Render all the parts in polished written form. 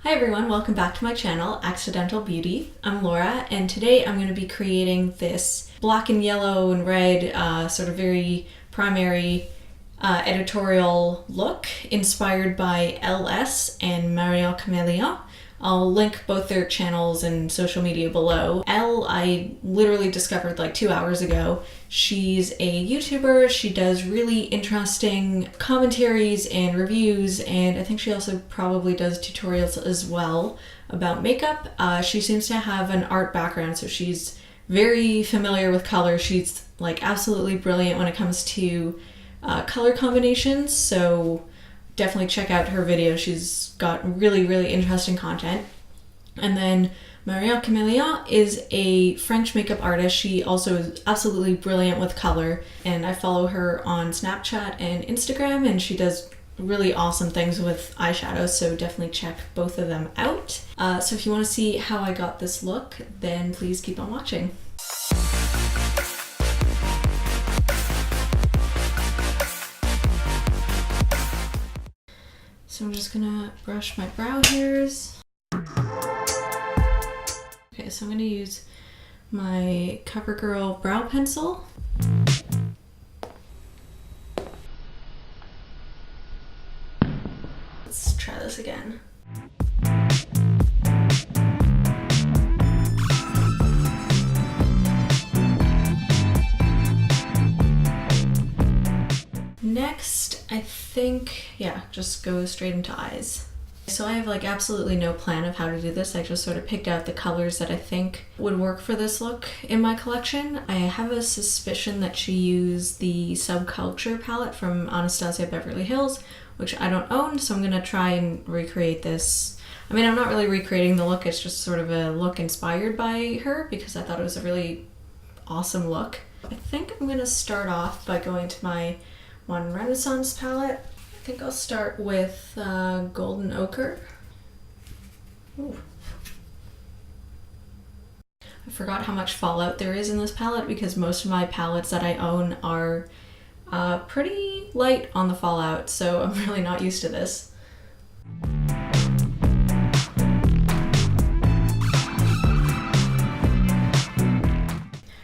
Hi everyone, welcome back to my channel, Accidental Beauty. I'm Laura, and today I'm going to be creating this black and yellow and red, sort of very primary editorial look inspired by Elle and Marion Cameleon. I'll link both their channels and social media below. Elle, I literally discovered like 2 hours ago. She's a YouTuber. She does really interesting commentaries and reviews, and I think she also probably does tutorials as well about makeup. She seems to have an art background, so she's very familiar with color. She's like absolutely brilliant when it comes to color combinations, so definitely check out her video. She's got really interesting content. And then Marion Cameleon is a French makeup artist. She also is absolutely brilliant with color, and I follow her on Snapchat and Instagram, and she does really awesome things with eyeshadows, so definitely check both of them out. So if you want to see how I got this look, then please keep on watching. So I'm just gonna brush my brow hairs. Okay, so I'm gonna use my CoverGirl brow pencil. Let's try this again. Next, I think, just go straight into eyes. So I have like absolutely no plan of how to do this. I just sort of picked out the colors that I think would work for this look in my collection. I have a suspicion that she used the Subculture palette from Anastasia Beverly Hills, which I don't own, so I'm gonna try and recreate this. I mean, I'm not really recreating the look, it's just sort of a look inspired by her because I thought it was a really awesome look. I think I'm gonna start off by going to my One Renaissance palette. I think I'll start with Golden Ochre. Ooh. I forgot how much fallout there is in this palette because most of my palettes that I own are pretty light on the fallout, so I'm really not used to this.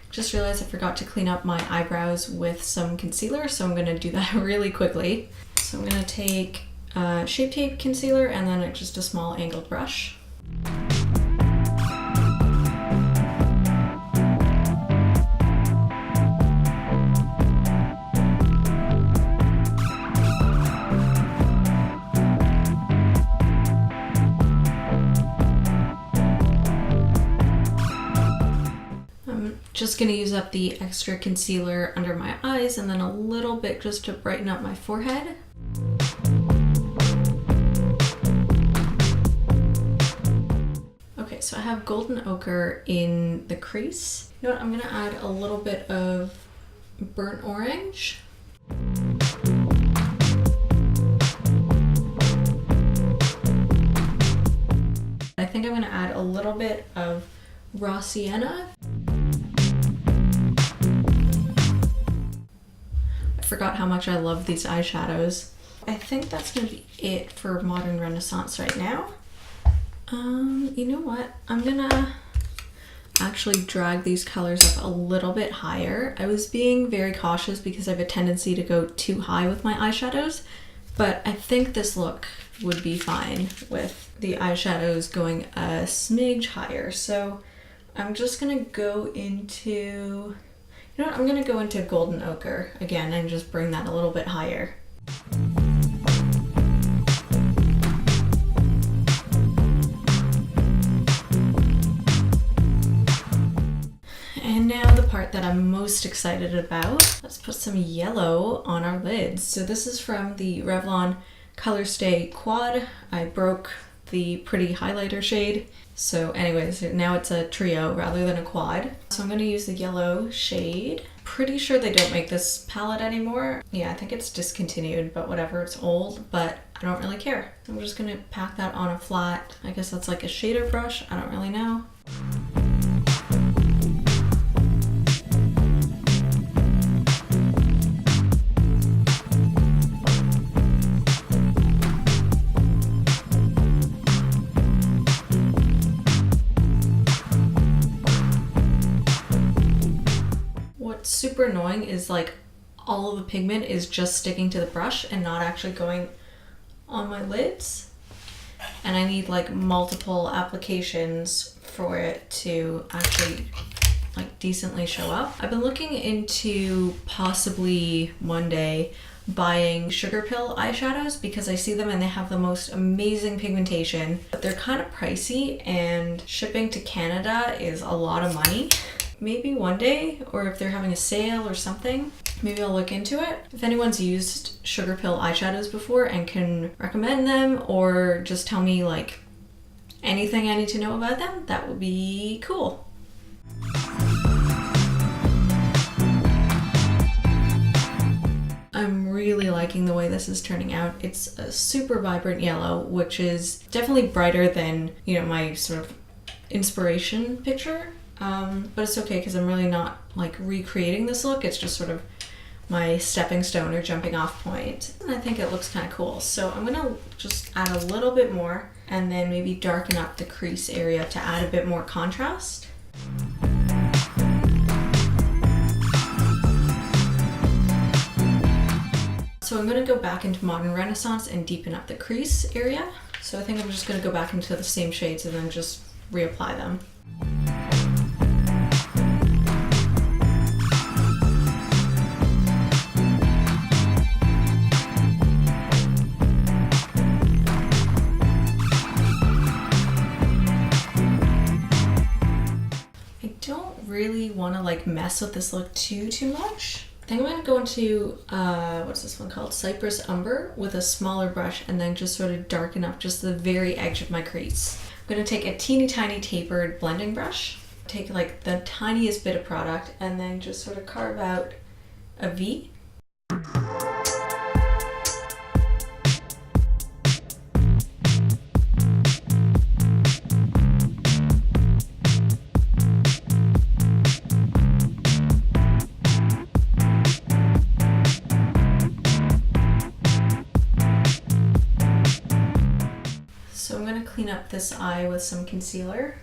Just realized I forgot to clean up my eyebrows with some concealer, so I'm gonna do that really quickly. So I'm gonna take Shape Tape concealer and then just a small angled brush. Just gonna use up the extra concealer under my eyes and then a little bit just to brighten up my forehead. Okay, so I have Golden Ochre in the crease. You know what, I'm gonna add a little bit of burnt orange. I think I'm gonna add a little bit of raw sienna. Forgot how much I love these eyeshadows. I think that's gonna be it for Modern Renaissance right now. You know what? I'm gonna actually drag these colors up a little bit higher. I was being very cautious because I have a tendency to go too high with my eyeshadows, but I think this look would be fine with the eyeshadows going a smidge higher. So I'm just gonna go into, you know what, I'm gonna go into Golden Ochre again and just bring that a little bit higher. And now the part that I'm most excited about. Let's put some yellow on our lids. So this is from the Revlon COLORSTAY Quad. I broke the pretty highlighter shade. So anyways, now it's a trio rather than a quad. So I'm gonna use the yellow shade. Pretty sure they don't make this palette anymore. Yeah, I think it's discontinued, but whatever, it's old, but I don't really care. I'm just gonna pack that on a flat, I guess that's like a shader brush, I don't really know. what's super annoying is like all of the pigment is just sticking to the brush and not actually going on my lids. And I need like multiple applications for it to actually like decently show up. I've been looking into possibly one day buying sugar pill eyeshadows because I see them and they have the most amazing pigmentation, but they're kind of pricey and shipping to Canada is a lot of money. Maybe one day, or if they're having a sale or something, maybe I'll look into it. If anyone's used sugar pill eyeshadows before and can recommend them or just tell me like anything I need to know about them, that would be cool. I'm really liking the way this is turning out. It's a super vibrant yellow, which is definitely brighter than, you know, my sort of inspiration picture. But it's okay because I'm really not like recreating this look. It's just sort of my stepping stone or jumping off point. And I think it looks kind of cool. So I'm gonna just add a little bit more and then maybe darken up the crease area to add a bit more contrast. So I'm gonna go back into Modern Renaissance and deepen up the crease area. So I think I'm just gonna go back into the same shades and then just reapply them. I don't really want to like mess with this look too much. I think I'm going to go into, what's this one called? Cypress Umber with a smaller brush and then just sort of darken up just the very edge of my crease. I'm going to take a teeny tiny tapered blending brush, take like the tiniest bit of product and then just sort of carve out a V. So I'm going to clean up this eye with some concealer.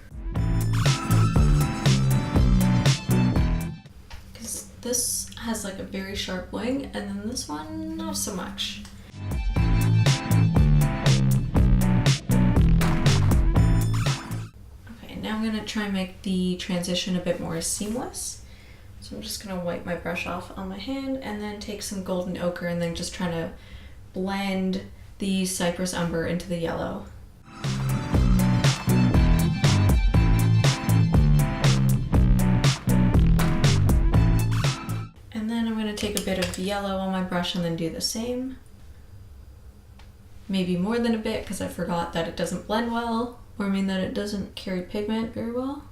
Because this has like a very sharp wing and then this one not so much. Okay, now I'm going to try and make the transition a bit more seamless. So I'm just going to wipe my brush off on my hand and then take some golden ochre and then just try to blend the Cypress Umber into the yellow. And then I'm going to take a bit of yellow on my brush and then do the same. Maybe more than a bit because I forgot that it doesn't blend well, or I mean that it doesn't carry pigment very well.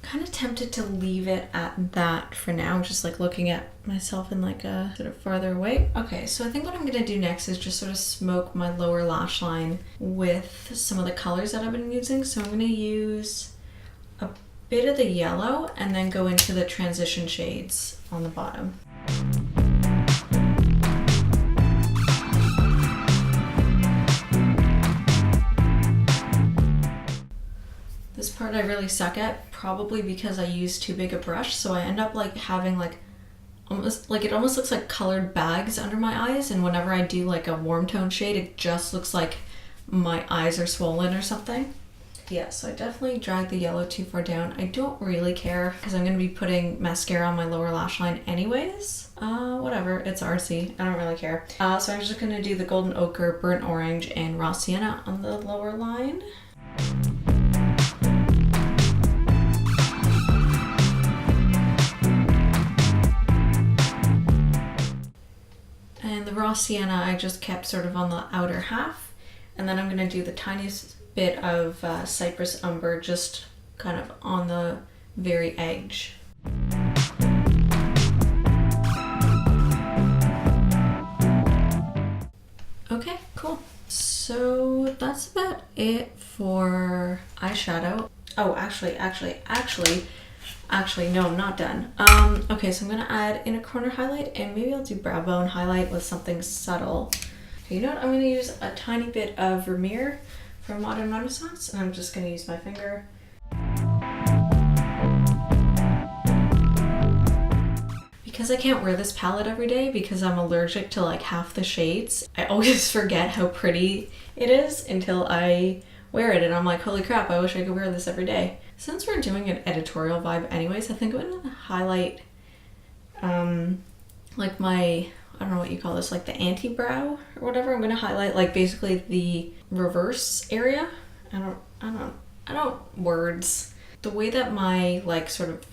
Kind of tempted to leave it at that for now, just like looking at myself in like a sort of farther away. Okay, so I think what I'm gonna do next is just sort of smoke my lower lash line with some of the colors that I've been using. So I'm gonna use a bit of the yellow and then go into the transition shades on the bottom. This part I really suck at, probably because I use too big a brush, so I end up like having like almost looks like colored bags under my eyes, and whenever I do like a warm tone shade, it just looks like my eyes are swollen or something. Yeah, so I definitely dragged the yellow too far down. I don't really care because I'm going to be putting mascara on my lower lash line anyways. Whatever, it's artsy. I don't really care. So I'm just going to do the golden ochre, burnt orange, and raw sienna on the lower line. And the raw sienna I just kept sort of on the outer half, and then I'm going to do the tiniest bit of Cypress Umber just kind of on the very edge. Okay, cool. So that's about it for eyeshadow. Oh, actually, no, I'm not done. Okay, so I'm gonna add inner corner highlight and maybe I'll do brow bone highlight with something subtle. You know what, I'm gonna use a tiny bit of Vermeer from Modern Renaissance and I'm just gonna use my finger. because I can't wear this palette every day because I'm allergic to like half the shades, I always forget how pretty it is until I wear it and I'm like, holy crap, I wish I could wear this every day. Since we're doing an editorial vibe anyways, I think I'm gonna highlight like my, I don't know what you call this, like the anti-brow or whatever. I'm gonna highlight like basically the reverse area. I don't words. The way that my like sort of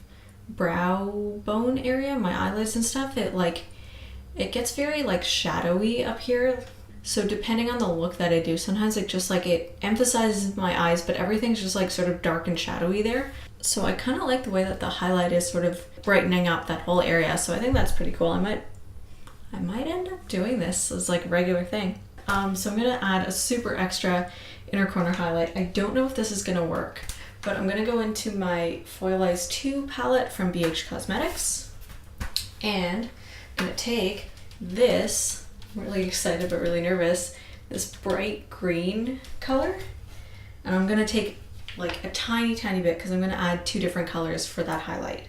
brow bone area, my eyelids and stuff, it gets very like shadowy up here. So depending on the look that I do, sometimes it just like it emphasizes my eyes, but everything's just like sort of dark and shadowy there. So I kind of like the way that the highlight is sort of brightening up that whole area. So I think that's pretty cool. I might end up doing this as like a regular thing. So I'm gonna add a super extra inner corner highlight. I don't know if this is gonna work, but I'm gonna go into my Foil-Eyes 2 palette from BH Cosmetics, and I'm gonna take this, I'm really excited but really nervous, this bright green color, and I'm gonna take like a tiny bit because I'm gonna add 2 different colors for that highlight.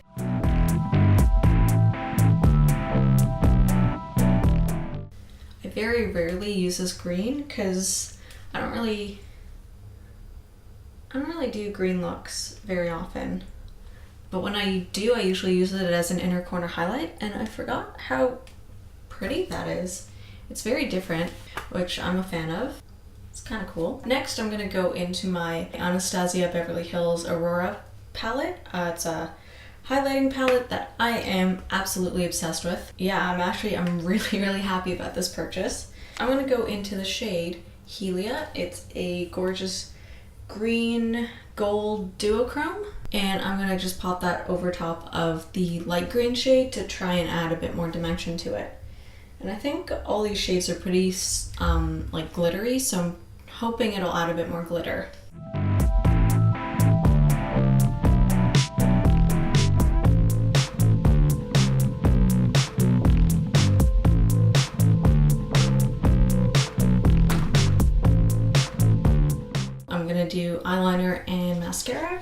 I very rarely use this green because I don't really do green looks very often, but when I do, I usually use it as an inner corner highlight, and I forgot how pretty that is. It's very different, which I'm a fan of. It's kind of cool. Next, I'm gonna go into my Anastasia Beverly Hills Aurora palette. It's a highlighting palette that I am absolutely obsessed with. Yeah, I'm really happy about this purchase. I'm gonna go into the shade Helia. It's a gorgeous green gold duochrome, and I'm gonna just pop that over top of the light green shade to try and add a bit more dimension to it. And I think all these shades are pretty like glittery, so I'm hoping it'll add a bit more glitter. I'm gonna do eyeliner and mascara.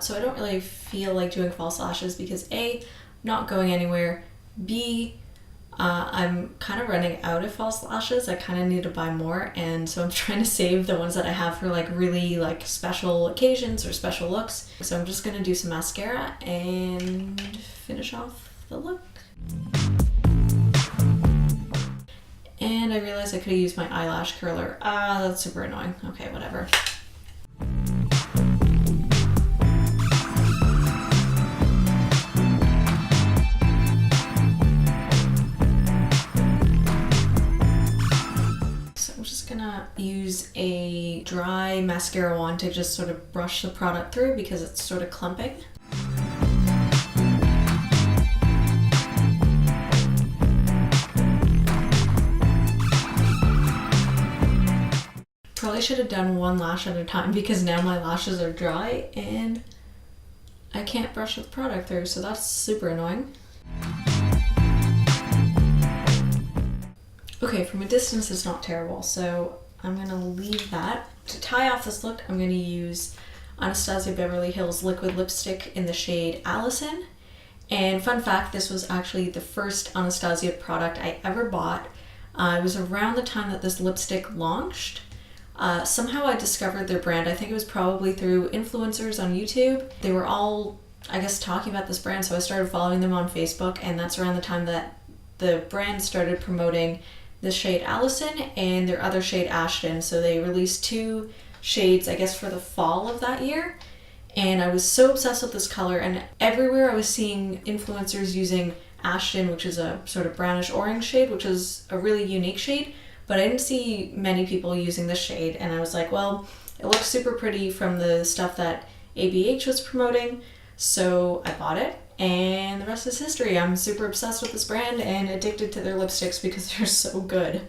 So I don't really feel like doing false lashes because A, not going anywhere, B, I'm kind of running out of false lashes. I kind of need to buy more, and so I'm trying to save the ones that I have for like really like special occasions or special looks. So I'm just gonna do some mascara and finish off the look. And I realized I could have used my eyelash curler. That's super annoying. Okay, whatever. Use a dry mascara wand to just sort of brush the product through because it's sort of clumping. Probably should have done one lash at a time because now my lashes are dry and I can't brush the product through, so that's super annoying. Okay, from a distance it's not terrible, so I'm gonna leave that. To tie off this look, I'm gonna use Anastasia Beverly Hills liquid lipstick in the shade Allison. And fun fact, this was actually the first Anastasia product I ever bought. It was around the time that this lipstick launched. Somehow I discovered their brand. I think it was probably through influencers on YouTube. They were all, I guess, talking about this brand, so I started following them on Facebook, and that's around the time that the brand started promoting the shade Allison and their other shade Ashton. So they released 2 shades, I guess, for the fall of that year. And I was so obsessed with this color, and everywhere I was seeing influencers using Ashton, which is a sort of brownish orange shade, which is a really unique shade, but I didn't see many people using this shade. And I was like, well, it looks super pretty from the stuff that ABH was promoting, so I bought it. And the rest is history. I'm super obsessed with this brand and addicted to their lipsticks because they're so good.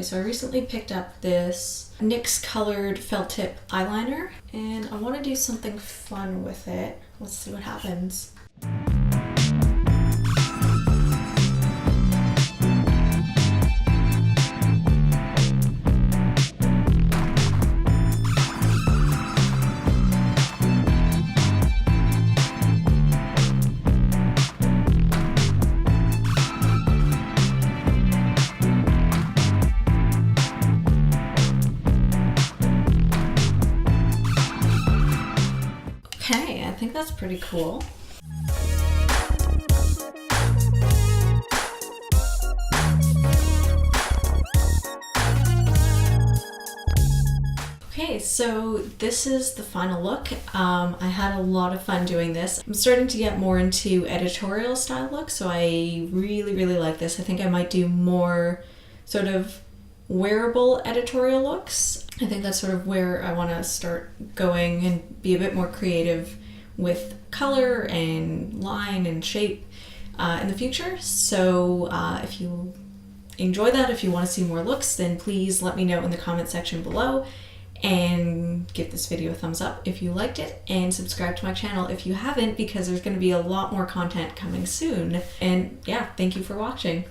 so I recently picked up this NYX colored felt tip eyeliner, and I want to do something fun with it. Let's see what happens. Okay, I think that's pretty cool. Okay, so this is the final look. I had a lot of fun doing this. I'm starting to get more into editorial style looks, so I really like this. I think I might do more sort of wearable editorial looks. I think that's sort of where I want to start going and be a bit more creative with color and line and shape in the future. So if you enjoy that, if you want to see more looks, then please let me know in the comment section below, and give this video a thumbs up if you liked it, and subscribe to my channel if you haven't, because there's going to be a lot more content coming soon. And yeah, thank you for watching.